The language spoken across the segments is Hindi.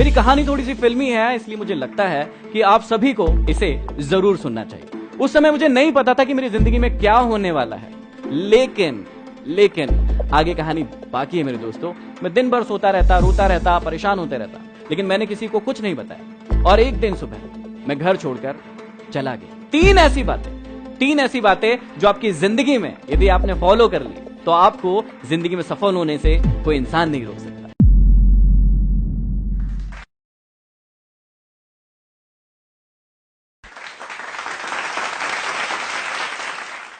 मेरी कहानी थोड़ी सी फिल्मी है, इसलिए मुझे लगता है कि आप सभी को इसे जरूर सुनना चाहिए। उस समय मुझे नहीं पता था कि मेरी जिंदगी में क्या होने वाला है, लेकिन आगे कहानी बाकी है मेरे दोस्तों। मैं दिन भर सोता रहता, रोता रहता, परेशान होते रहता, लेकिन मैंने किसी को कुछ नहीं बताया। और एक दिन सुबह मैं घर छोड़कर चला गया। तीन ऐसी बातें जो आपकी जिंदगी में यदि आपने फॉलो कर ली तो आपको जिंदगी में सफल होने से कोई इंसान नहीं रोक सकता।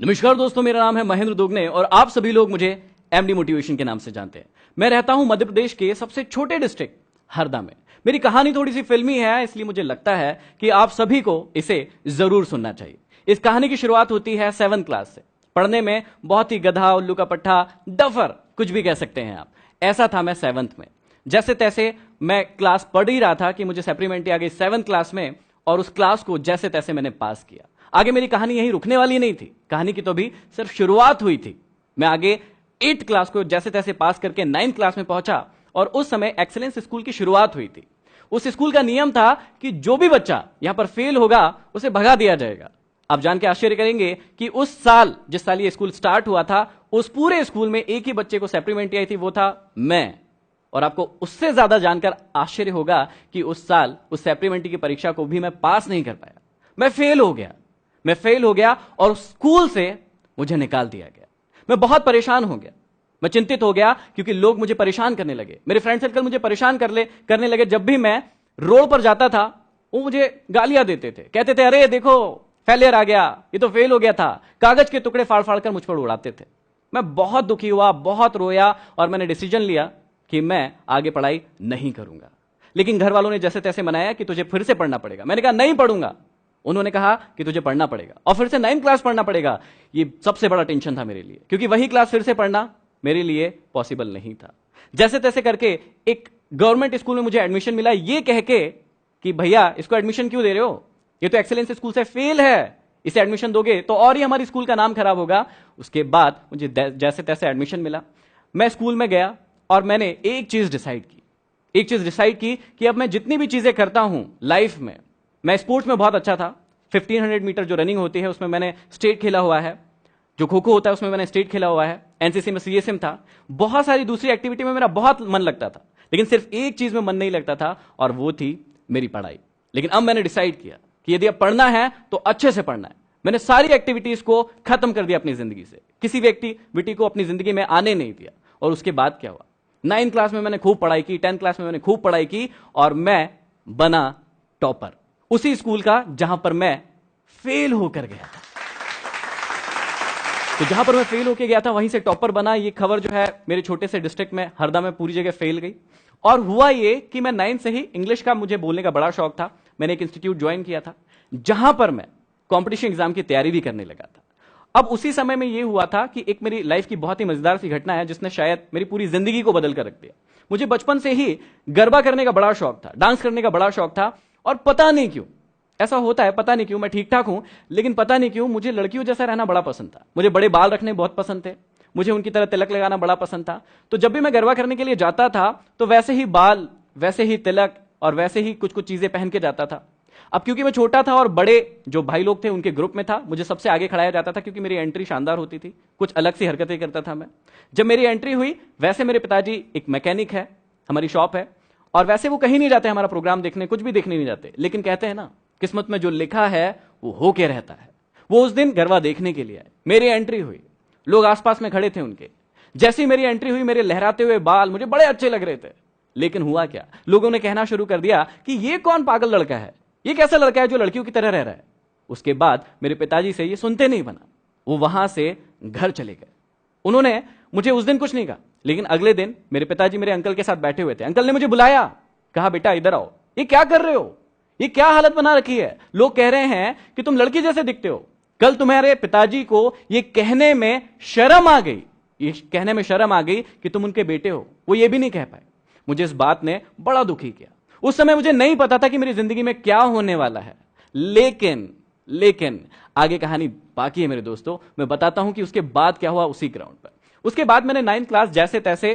नमस्कार दोस्तों, मेरा नाम है महेंद्र दुगने और आप सभी लोग मुझे एमडी मोटिवेशन के नाम से जानते हैं। मैं रहता हूं मध्य प्रदेश के सबसे छोटे डिस्ट्रिक्ट हरदा में। मेरी कहानी थोड़ी सी फिल्मी है, इसलिए मुझे लगता है कि आप सभी को इसे जरूर सुनना चाहिए। इस कहानी की शुरुआत होती है 7th क्लास से। पढ़ने में बहुत ही गधा, उल्लू का पट्टा, डफर, कुछ भी कह सकते हैं आप। ऐसा था मैं 7th में। जैसे तैसे मैं क्लास पढ़ ही रहा था कि मुझे सप्लीमेंट्री आ गई 7th क्लास में, और उस क्लास को जैसे तैसे मैंने पास किया। आगे मेरी कहानी यहीं रुकने वाली नहीं थी, कहानी की तो भी सिर्फ शुरुआत हुई थी। मैं आगे 8th क्लास को जैसे तैसे पास करके 9th क्लास में पहुंचा, और उस समय एक्सीलेंस स्कूल की शुरुआत हुई थी। उस स्कूल का नियम था कि जो भी बच्चा यहां पर फेल होगा उसे भगा दिया जाएगा। आप जान के आश्चर्य करेंगे कि उस साल, जिस साल ये स्कूल स्टार्ट हुआ था, उस पूरे स्कूल में एक ही बच्चे को सप्लीमेंट्री आई थी, वो था मैं। और आपको उससे ज्यादा जानकर आश्चर्य होगा कि उस साल उस सप्लीमेंट्री की परीक्षा को भी मैं पास नहीं कर पाया। मैं फेल हो गया और स्कूल से मुझे निकाल दिया गया। मैं बहुत परेशान हो गया, मैं चिंतित हो गया, क्योंकि लोग मुझे परेशान करने लगे। मेरे फ्रेंड सर्कल मुझे परेशान करने लगे। जब भी मैं रोड पर जाता था वो मुझे गालियां देते थे, कहते थे अरे देखो फेलियर आ गया, ये तो फेल हो गया था। कागज के टुकड़े फाड़ फाड़ कर मुझ पर उड़ाते थे। मैं बहुत दुखी हुआ, बहुत रोया, और मैंने डिसीजन लिया कि मैं आगे पढ़ाई नहीं करूंगा। लेकिन घर वालों ने जैसे तैसे मनाया कि तुझे फिर से पढ़ना पड़ेगा। मैंने कहा नहीं पढ़ूंगा। उन्होंने कहा कि तुझे पढ़ना पड़ेगा, और फिर से 9th क्लास पढ़ना पड़ेगा। ये सबसे बड़ा टेंशन था मेरे लिए, क्योंकि वही क्लास फिर से पढ़ना मेरे लिए पॉसिबल नहीं था। जैसे तैसे करके एक गवर्नमेंट स्कूल में मुझे एडमिशन मिला, ये कह के कि भैया इसको एडमिशन क्यों दे रहे हो, ये तो एक्सीलेंस स्कूल से फेल है, इसे एडमिशन दोगे तो और ही हमारी स्कूल का नाम खराब होगा। उसके बाद मुझे जैसे तैसे एडमिशन मिला। मैं स्कूल में गया और मैंने एक चीज डिसाइड की कि अब मैं जितनी भी चीजें करता हूं लाइफ में, मैं स्पोर्ट्स में बहुत अच्छा था। 1500 मीटर जो रनिंग होती है उसमें मैंने स्टेट खेला हुआ है, जो खो खो होता है उसमें मैंने स्टेट खेला हुआ है, एनसीसी में सीएसएम था। बहुत सारी दूसरी एक्टिविटी में मेरा बहुत मन लगता था, लेकिन सिर्फ एक चीज में मन नहीं लगता था, और वो थी मेरी पढ़ाई। लेकिन अब मैंने डिसाइड किया कि यदि अब पढ़ना है तो अच्छे से पढ़ना है। मैंने सारी एक्टिविटीज को खत्म कर दिया अपनी जिंदगी से, किसी भी एक्टिविटी को अपनी जिंदगी में आने नहीं दिया। और उसके बाद क्या हुआ, 9th क्लास में मैंने खूब पढ़ाई की, 10th क्लास में मैंने खूब पढ़ाई की, और मैं बना टॉपर उसी स्कूल का जहां पर मैं फेल होकर गया था। तो जहां पर मैं फेल होकर गया था वहीं से टॉपर बना। ये खबर जो है मेरे छोटे से डिस्ट्रिक्ट में हरदा में पूरी जगह फैल गई। और हुआ ये कि मैं 9th से ही इंग्लिश का मुझे बोलने का बड़ा शौक था। मैंने एक इंस्टीट्यूट ज्वाइन किया था जहां पर मैं कॉम्पिटिशन एग्जाम की तैयारी भी करने लगा था। अब उसी समय में यह हुआ था कि एक मेरी लाइफ की बहुत ही मजेदार सी घटना है जिसने शायद मेरी पूरी जिंदगी को बदल कर रख दिया। मुझे बचपन से ही गरबा करने का बड़ा शौक था, डांस करने का बड़ा शौक था, और पता नहीं क्यों ऐसा होता है, पता नहीं क्यों मैं ठीक ठाक हूं, लेकिन पता नहीं क्यों मुझे लड़कियों जैसा रहना बड़ा पसंद था। मुझे बड़े बाल रखने बहुत पसंद थे, मुझे उनकी तरह तिलक लगाना बड़ा पसंद था। तो जब भी मैं गरबा करने के लिए जाता था तो वैसे ही बाल, वैसे ही तिलक और वैसे ही कुछ कुछ चीजें पहन के जाता था। अब क्योंकि मैं छोटा था और बड़े जो भाई लोग थे उनके ग्रुप में था, मुझे सबसे आगे खड़ाया जाता था, क्योंकि मेरी एंट्री शानदार होती थी, कुछ अलग सी हरकतें करता था मैं। जब मेरी एंट्री हुई, वैसे मेरे पिताजी एक मैकेनिक है, हमारी शॉप है, और वैसे वो कहीं नहीं जाते हमारा प्रोग्राम देखने, कुछ भी देखने नहीं जाते, लेकिन कहते हैं ना किस्मत में जो लिखा है वो होके रहता है। वो उस दिन गरबा देखने के लिए आए। मेरी एंट्री हुई, लोग आसपास में खड़े थे उनके। जैसी मेरी एंट्री हुई, मेरे लहराते हुए बाल मुझे बड़े अच्छे लग रहे थे, लेकिन हुआ क्या, लोगों ने कहना शुरू कर दिया कि ये कौन पागल लड़का है, ये कैसा लड़का है जो लड़कियों की तरह रह रहा है। उसके बाद मेरे पिताजी से ये सुनते नहीं बना, वो वहां से घर चले गए। उन्होंने मुझे उस दिन कुछ नहीं कहा, लेकिन अगले दिन मेरे पिताजी मेरे अंकल के साथ बैठे हुए थे। अंकल ने मुझे बुलाया, कहा बेटा इधर आओ, ये क्या कर रहे हो, ये क्या हालत बना रखी है, लोग कह रहे हैं कि तुम लड़की जैसे दिखते हो। कल तुम्हारे पिताजी को ये कहने में शर्म आ गई, कि तुम उनके बेटे हो, वो ये भी नहीं कह पाए। मुझे इस बात ने बड़ा दुखी किया। उस समय मुझे नहीं पता था कि मेरी जिंदगी में क्या होने वाला है, लेकिन आगे कहानी बाकी है मेरे दोस्तों। मैं बताता हूं कि उसके बाद क्या हुआ उसी ग्राउंड पर। उसके बाद मैंने 9th क्लास जैसे तैसे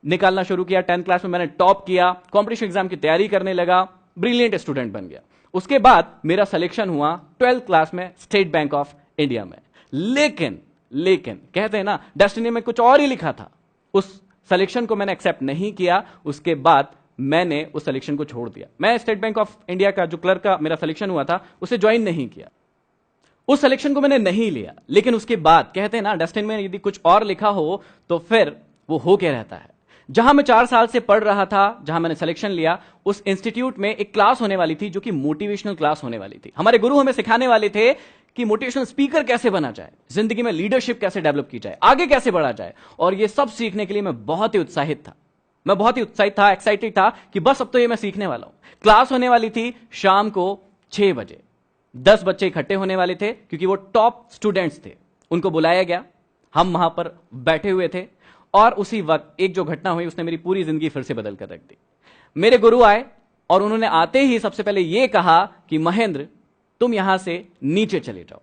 निकालना शुरू किया। 10th क्लास में मैंने टॉप किया, कॉम्पिटिशन एग्जाम की तैयारी करने लगा, ब्रिलियंट स्टूडेंट बन गया। उसके बाद मेरा सिलेक्शन हुआ 12th क्लास में स्टेट बैंक ऑफ इंडिया में। लेकिन कहते हैं ना, डेस्टिनी में कुछ और ही लिखा था। उस सिलेक्शन को मैंने एक्सेप्ट नहीं किया। उसके बाद मैंने उस सिलेक्शन को छोड़ दिया। मैं स्टेट बैंक ऑफ इंडिया का जो क्लर्क का मेरा सिलेक्शन हुआ था उसे ज्वाइन नहीं किया, उस सिलेक्शन को मैंने नहीं लिया। लेकिन उसके बाद कहते हैं ना, डेस्टिनी में यदि कुछ और लिखा हो तो फिर वो हो के रहता है। जहां मैं 4 साल से पढ़ रहा था, जहां मैंने सिलेक्शन लिया, उस इंस्टीट्यूट में एक क्लास होने वाली थी जो कि मोटिवेशनल क्लास होने वाली थी। हमारे गुरु हमें सिखाने वाले थे कि मोटिवेशनल स्पीकर कैसे बना जाए, जिंदगी में लीडरशिप कैसे डेवलप की जाए, आगे कैसे बढ़ा जाए। और ये सब सीखने के लिए मैं बहुत ही उत्साहित था। मैं बहुत ही उत्साहित था, एक्साइटेड था कि बस अब तो ये मैं सीखने वाला हूं। क्लास होने वाली थी शाम को 6 बजे। 10 बच्चे इकट्ठे होने वाले थे क्योंकि वो टॉप स्टूडेंट्स थे। उनको बुलाया गया, हम वहां पर बैठे हुए थे और उसी वक्त एक जो घटना हुई उसने मेरी पूरी जिंदगी फिर से बदल कर रख दी। मेरे गुरु आए और उन्होंने आते ही सबसे पहले यह कहा कि महेंद्र, तुम यहां से नीचे चले जाओ,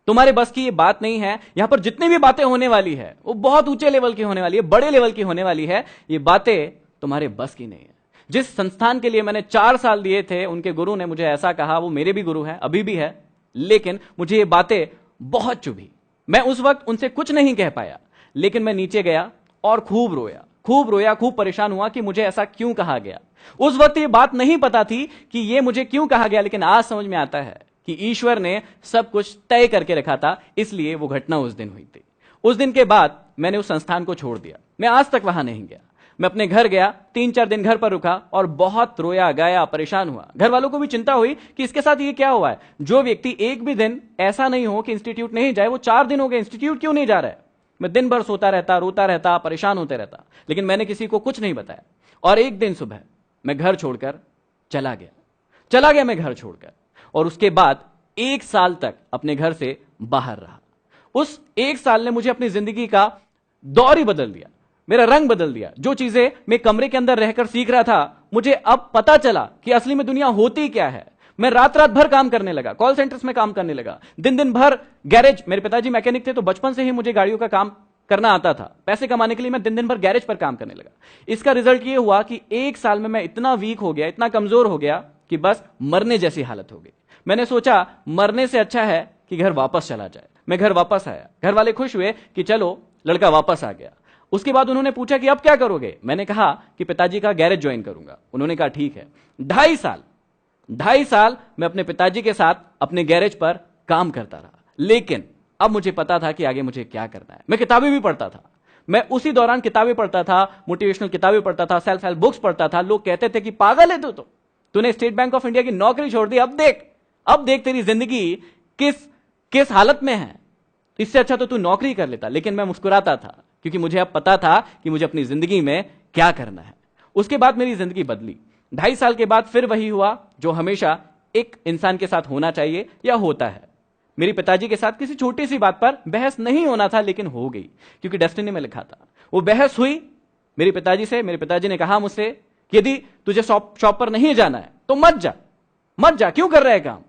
तुम्हारे बस की ये बात नहीं है। यहां पर जितनी भी बातें होने वाली है वो बहुत ऊंचे लेवल की होने वाली है, बड़े लेवल की होने वाली है। ये बातें तुम्हारे बस की नहीं है। जिस संस्थान के लिए मैंने 4 साल दिए थे, उनके गुरु ने मुझे ऐसा कहा। वो मेरे भी गुरु हैं, अभी भी है, लेकिन मुझे ये बातें बहुत चुभी। मैं उस वक्त उनसे कुछ नहीं कह पाया, लेकिन मैं नीचे गया और खूब रोया, खूब परेशान हुआ कि मुझे ऐसा क्यों कहा गया। उस वक्त ये बात नहीं पता थी कि ये मुझे क्यों कहा गया, लेकिन आज समझ में आता है कि ईश्वर ने सब कुछ तय करके रखा था, इसलिए वो घटना उस दिन हुई थी। उस दिन के बाद मैंने उस संस्थान को छोड़ दिया। मैं आज तक वहां नहीं गया। मैं अपने घर गया, 3-4 दिन घर पर रुका और बहुत रोया गाया, परेशान हुआ। घर वालों को भी चिंता हुई कि इसके साथ ये क्या हुआ है। जो व्यक्ति एक भी दिन ऐसा नहीं हो कि इंस्टीट्यूट नहीं जाए, वो 4 दिन हो गए इंस्टीट्यूट क्यों नहीं जा रहा है। मैं दिन भर सोता रहता, रोता रहता, परेशान होते रहता, लेकिन मैंने किसी को कुछ नहीं बताया। और एक दिन सुबह मैं घर छोड़कर चला गया मैं घर छोड़कर, और उसके बाद 1 साल तक अपने घर से बाहर रहा। उस 1 साल ने मुझे अपनी जिंदगी का दौर ही बदल दिया, मेरा रंग बदल दिया। जो चीजें मैं कमरे के अंदर रहकर सीख रहा था, मुझे अब पता चला कि असली में दुनिया होती क्या है। मैं रात भर काम करने लगा, कॉल सेंटर्स में काम करने लगा, दिन भर गैरेज, मेरे पिताजी मैकेनिक थे तो बचपन से ही मुझे गाड़ियों का काम करना आता था। पैसे कमाने के लिए मैं दिन भर गैरेज पर काम करने लगा। इसका रिजल्ट ये हुआ कि 1 साल में मैं इतना वीक हो गया, इतना कमजोर हो गया कि बस मरने जैसी हालत हो गई। मैंने सोचा मरने से अच्छा है कि घर वापस चला जाए। मैं घर वापस आया, घर वाले खुश हुए कि चलो लड़का वापस आ गया। उसके बाद उन्होंने पूछा कि अब क्या करोगे। मैंने कहा कि पिताजी का गैरेज ज्वाइन करूंगा। उन्होंने कहा ठीक है। 2.5 साल मैं अपने पिताजी के साथ अपने गैरेज पर काम करता रहा, लेकिन अब मुझे पता था कि आगे मुझे क्या करना है। मैं किताबें भी पढ़ता था, मैं उसी दौरान किताबें पढ़ता था, मोटिवेशनल किताबें पढ़ता था, सेल्फ हेल्प बुक्स पढ़ता था। लोग कहते थे कि पागल है तो तूने स्टेट बैंक ऑफ इंडिया की नौकरी छोड़ दी, अब देख तेरी जिंदगी किस हालत में है, इससे अच्छा तो तू नौकरी कर लेता। लेकिन मैं मुस्कुराता था क्योंकि मुझे अब पता था कि मुझे अपनी जिंदगी में क्या करना है। उसके बाद मेरी जिंदगी बदली। 2.5 साल के बाद फिर वही हुआ जो हमेशा एक इंसान के साथ होना चाहिए या होता है। मेरे पिताजी के साथ किसी छोटी सी बात पर बहस नहीं होना था, लेकिन हो गई क्योंकि डेस्टिनी में लिखा था। वो बहस हुई मेरे पिताजी से। मेरे पिताजी ने कहा मुझसे कि यदि तुझे शॉप पर नहीं जाना है तो मत जा, क्यों कर रहा है काम,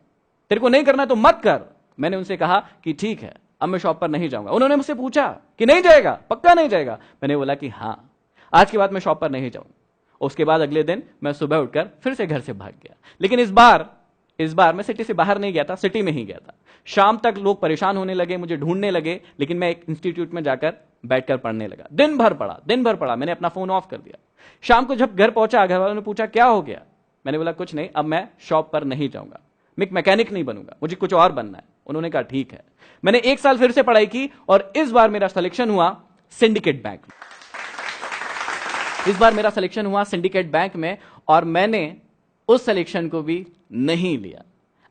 तेरे को नहीं करना तो मत कर। मैंने उनसे कहा कि ठीक है, अब मैं शॉप पर नहीं जाऊंगा। उन्होंने मुझसे पूछा कि नहीं जाएगा, पक्का नहीं जाएगा। मैंने बोला कि हाँ, आज के बाद मैं शॉप पर नहीं जाऊंगा। उसके बाद अगले दिन मैं सुबह उठकर फिर से घर से भाग गया। लेकिन इस बार मैं सिटी से बाहर नहीं गया था, सिटी में ही गया था। शाम तक लोग परेशान होने लगे, मुझे ढूंढने लगे, लेकिन मैं एक इंस्टीट्यूट में जाकर बैठकर पढ़ने लगा। दिन भर पढ़ा। मैंने अपना फोन ऑफ कर दिया। शाम को जब घर पहुंचा, घर वालों ने पूछा क्या हो गया। मैंने बोला कुछ नहीं, अब मैं शॉप पर नहीं जाऊंगा, मैं एक मैकेनिक नहीं बनूंगा, मुझे कुछ और बनना है। उन्होंने कहा ठीक है। मैंने 1 साल फिर से पढ़ाई की और इस बार मेरा सिलेक्शन हुआ सिंडिकेट बैंक में। इस बार मेरा सिलेक्शन हुआ सिंडिकेट बैंक में और मैंने उस सिलेक्शन को भी नहीं लिया।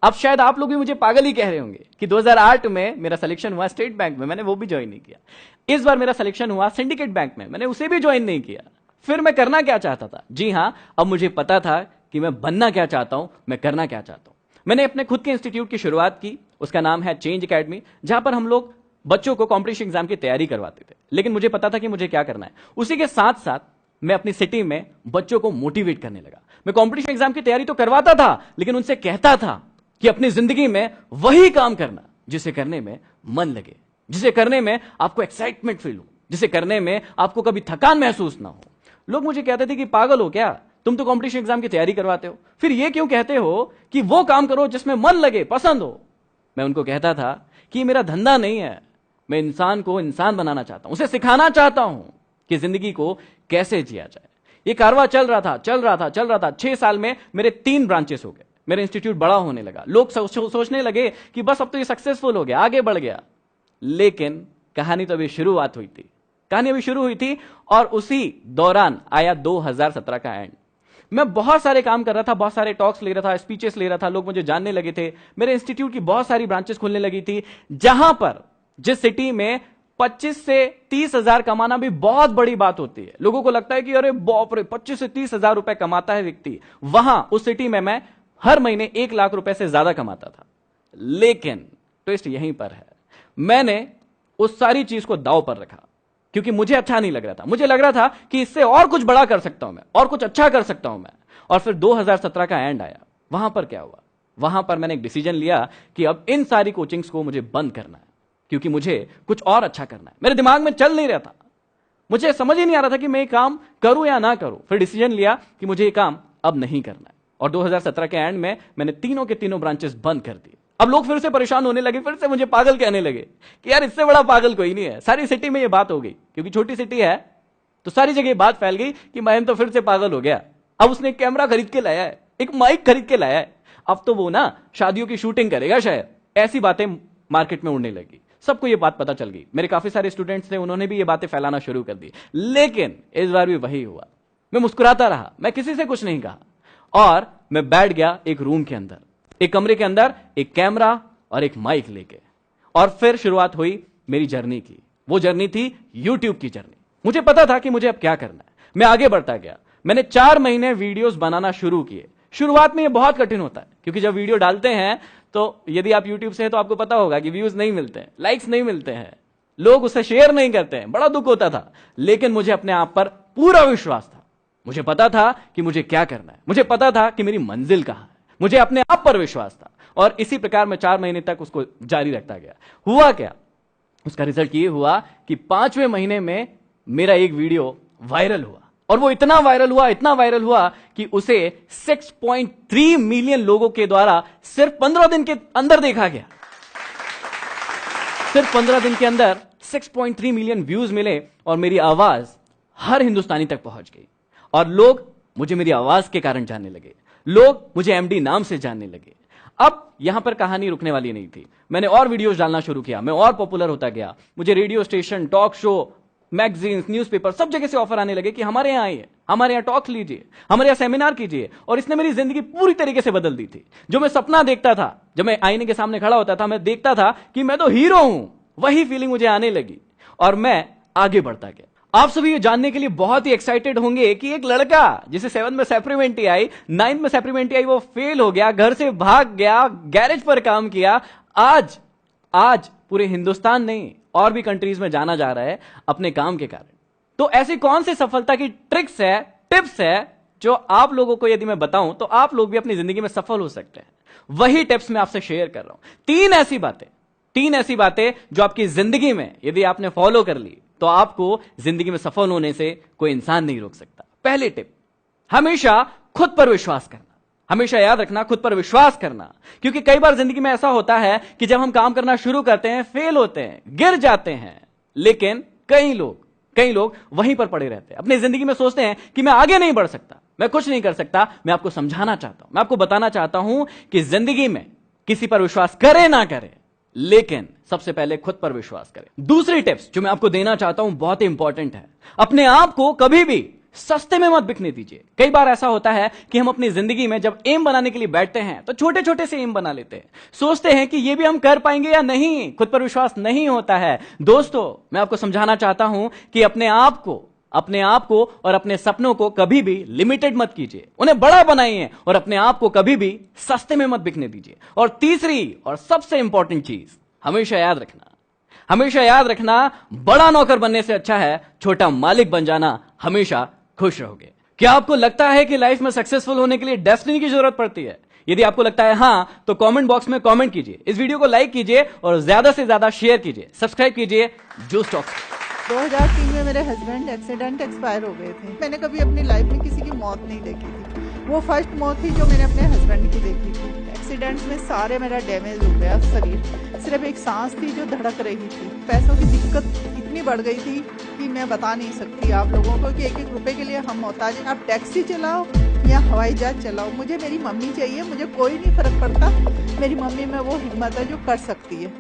अब शायद आप लोग भी मुझे पागल ही कह रहे होंगे कि 2008 में मेरा सिलेक्शन हुआ स्टेट बैंक में, मैंने वो भी ज्वाइन नहीं किया। इस बार मेरा सिलेक्शन हुआ सिंडिकेट बैंक में, मैंने उसे भी ज्वाइन नहीं किया। फिर मैं करना क्या चाहता था? जी हां, अब मुझे पता था कि मैं बनना क्या चाहता हूं, मैं करना क्या चाहता हूं। मैंने अपने खुद के इंस्टीट्यूट की शुरुआत की, उसका नाम है चेंज एकेडमी, जहां पर हम लोग बच्चों को कॉम्पिटिशन एग्जाम की तैयारी करवाते थे। लेकिन मुझे पता था कि मुझे क्या करना है। उसी के साथ साथ मैं अपनी सिटी में बच्चों को मोटिवेट करने लगा। मैं कॉम्पिटिशन एग्जाम की तैयारी तो करवाता था, लेकिन उनसे कहता था कि अपनी जिंदगी में वही काम करना जिसे करने में मन लगे, जिसे करने में आपको एक्साइटमेंट फील हो, जिसे करने में आपको कभी थकान महसूस ना हो। लोग मुझे कहते थे कि पागल हो क्या, तुम तो कंपटीशन एग्जाम की तैयारी करवाते हो, फिर ये क्यों कहते हो कि वो काम करो जिसमें मन लगे, पसंद हो। मैं उनको कहता था कि ये मेरा धंधा नहीं है, मैं इंसान को इंसान बनाना चाहता हूं, उसे सिखाना चाहता हूं कि जिंदगी को कैसे जिया जाए। ये कारवां चल रहा था। 6 साल में मेरे 3 ब्रांचेस हो गए, मेरा इंस्टीट्यूट बड़ा होने लगा, लोग सोचने लगे कि बस अब तो ये सक्सेसफुल हो गया, आगे बढ़ गया। लेकिन कहानी तो अभी शुरुआत हुई थी, कहानी अभी शुरू हुई थी। और उसी दौरान आया 2017 का एंड। मैं बहुत सारे काम कर रहा था, बहुत सारे टॉक्स ले रहा था, स्पीचेस ले रहा था, लोग मुझे जानने लगे थे, मेरे इंस्टीट्यूट की बहुत सारी ब्रांचेस खुलने लगी थी। जहां पर जिस सिटी में 25 से 30 हजार कमाना भी बहुत बड़ी बात होती है, लोगों को लगता है कि अरे बाप रे 25 से 30 हजार रुपए कमाता है व्यक्ति, वहां उस सिटी में मैं हर महीने 1 लाख रुपए से ज्यादा कमाता था। लेकिन ट्विस्ट यहीं पर है, मैंने उस सारी चीज को दांव पर रखा क्योंकि मुझे अच्छा नहीं लग रहा था। मुझे लग रहा था कि इससे और कुछ बड़ा कर सकता हूं मैं, और कुछ अच्छा कर सकता हूं मैं। और फिर 2017 का एंड आया। वहां पर क्या हुआ, वहां पर मैंने एक डिसीजन लिया कि अब इन सारी कोचिंग्स को मुझे बंद करना है, क्योंकि मुझे कुछ और अच्छा करना है। मेरे दिमाग में चल नहीं रहा था, मुझे समझ ही नहीं आ रहा था कि मैं ये काम करूं या ना करूं। फिर डिसीजन लिया कि मुझे ये काम अब नहीं करना है। और 2017 के एंड में मैंने तीनों के तीनों ब्रांचेस बंद कर दिए। अब लोग फिर से परेशान होने लगे, फिर से मुझे पागल कहने लगे कि यार इससे बड़ा पागल कोई नहीं है। सारी सिटी में ये बात हो गई, क्योंकि छोटी सिटी है तो सारी जगह बात फैल गई कि महेंद्र तो फिर से पागल हो गया। अब उसने एक कैमरा खरीद के लाया है, एक माइक खरीद के लाया है, अब तो वो ना शादियों की शूटिंग करेगा शायद। ऐसी बातें मार्केट में उड़ने लगी, सबको ये बात पता चल गई। मेरे काफी सारे स्टूडेंट्स थे, उन्होंने भी ये बातें फैलाना शुरू कर दी। लेकिन इस बार भी वही हुआ, मैं मुस्कुराता रहा, मैं किसी से कुछ नहीं कहा और मैं बैठ गया एक रूम के अंदर, एक कमरे के अंदर, एक कैमरा और एक माइक लेके। और फिर शुरुआत हुई मेरी जर्नी की। वो जर्नी थी यूट्यूब की जर्नी। मुझे पता था कि मुझे अब क्या करना है। मैं आगे बढ़ता गया। मैंने 4 महीने वीडियोस बनाना शुरू किए। शुरुआत में ये बहुत कठिन होता है, क्योंकि जब वीडियो डालते हैं तो यदि आप यूट्यूब से हैं तो आपको पता होगा कि व्यूज नहीं मिलते हैं, लाइक्स नहीं मिलते हैं, लोग उसे शेयर नहीं करते हैं, बड़ा दुख होता था। लेकिन मुझे अपने आप पर पूरा विश्वास था। मुझे पता था कि मुझे क्या करना है, मुझे पता था कि मेरी मंजिल कहां है, मुझे अपने आप पर विश्वास था। और इसी प्रकार मैं 4 महीने तक उसको जारी रखता गया। हुआ क्या, उसका रिजल्ट ये हुआ कि 5वें महीने में मेरा एक वीडियो वायरल हुआ। और वो इतना वायरल हुआ कि उसे 6.3 मिलियन लोगों के द्वारा सिर्फ 15 दिन के अंदर देखा गया। सिर्फ 15 दिन के अंदर 6.3 मिलियन व्यूज मिले और मेरी आवाज हर हिंदुस्तानी तक पहुंच गई। और लोग मुझे मेरी आवाज के कारण जानने लगे, लोग मुझे एमडी नाम से जानने लगे। अब यहां पर कहानी रुकने वाली नहीं थी। मैंने और वीडियोस डालना शुरू किया, मैं और पॉपुलर होता गया। मुझे radio station, talk show, magazines, newspaper, सब जगह से ऑफर आने लगे कि हमारे यहाँ आइए, हमारे यहाँ टॉक लीजिए, हमारे यहाँ सेमिनार कीजिए। और इसने मेरी जिंदगी पूरी तरीके से बदल दी थी। जो मैं सपना देखता था, जब मैं आईने के सामने खड़ा होता था, मैं देखता था कि मैं तो हीरो हूं, वही फीलिंग मुझे आने लगी और मैं आगे बढ़ता गया। आप सभी ये जानने के लिए बहुत ही एक्साइटेड होंगे कि एक लड़का जिसे 7th में सप्लीमेंट्री आई, 9th में सप्लीमेंट्री आई, वो फेल हो गया, घर से भाग गया, गैरेज पर काम किया, आज पूरे हिंदुस्तान नहीं और भी कंट्रीज में जाना जा रहा है अपने काम के कारण। तो ऐसी कौन सी सफलता की ट्रिक्स है, टिप्स है, जो आप लोगों को यदि मैं बताऊं तो आप लोग भी अपनी जिंदगी में सफल हो सकते हैं। वही टिप्स मैं आपसे शेयर कर रहा हूं। 3 ऐसी बातें जो आपकी जिंदगी में यदि आपने फॉलो कर ली तो आपको जिंदगी में सफल होने से कोई इंसान नहीं रोक सकता। पहली टिप, हमेशा खुद पर विश्वास करना। हमेशा याद रखना, खुद पर विश्वास करना। क्योंकि कई बार जिंदगी में ऐसा होता है कि जब हम काम करना शुरू करते हैं, फेल होते हैं, गिर जाते हैं, लेकिन कई लोग वहीं पर पड़े रहते हैं। अपनी जिंदगी में सोचते हैं कि मैं आगे नहीं बढ़ सकता, मैं कुछ नहीं कर सकता। मैं आपको समझाना चाहता हूं, मैं आपको बताना चाहता हूं कि जिंदगी में किसी पर विश्वास करे ना करे, लेकिन सबसे पहले खुद पर विश्वास करें। दूसरी टिप्स जो मैं आपको देना चाहता हूं बहुत ही इंपॉर्टेंट है। अपने आप को कभी भी सस्ते में मत बिकने दीजिए। कई बार ऐसा होता है कि हम अपनी जिंदगी में जब एम बनाने के लिए बैठते हैं तो छोटे छोटे से एम बना लेते हैं, सोचते हैं कि ये भी हम कर पाएंगे या नहीं, खुद पर विश्वास नहीं होता है। दोस्तों, मैं आपको समझाना चाहता हूं कि अपने आप को और अपने सपनों को कभी भी लिमिटेड मत कीजिए, उन्हें बड़ा बनाइए और अपने आप को कभी भी सस्ते में मत बिकने दीजिए। और तीसरी और सबसे इंपॉर्टेंट चीज, हमेशा याद रखना, बड़ा नौकर बनने से अच्छा है छोटा मालिक बन जाना। हमेशा खुश रहोगे। क्या आपको लगता है कि लाइफ में सक्सेसफुल होने के लिए डेस्टिनी की जरूरत पड़ती है? यदि आपको लगता है हां, तो कमेंट बॉक्स में कमेंट कीजिए, इस वीडियो को लाइक कीजिए और ज्यादा से ज्यादा शेयर कीजिए, सब्सक्राइब कीजिए जूस टॉक्स। 2003 में मेरे हस्बैंड एक्सीडेंट एक्सपायर हो गए थे। मैंने कभी अपनी लाइफ में किसी की मौत नहीं देखी थी। वो फर्स्ट मौत थी जो मैंने अपने हस्बैंड की देखी थी। एक्सीडेंट्स में सारे मेरा डैमेज हो गया शरीर, सिर्फ एक सांस थी जो धड़क रही थी। पैसों की दिक्कत इतनी बढ़ गई थी कि मैं बता नहीं सकती आप लोगों को कि एक एक रुपए के लिए हम मोहताज हैं। आप टैक्सी चलाओ या हवाई जहाज चलाओ, मुझे मेरी मम्मी चाहिए, मुझे कोई नहीं फर्क पड़ता। मेरी मम्मी में वो हिम्मत है जो कर सकती है।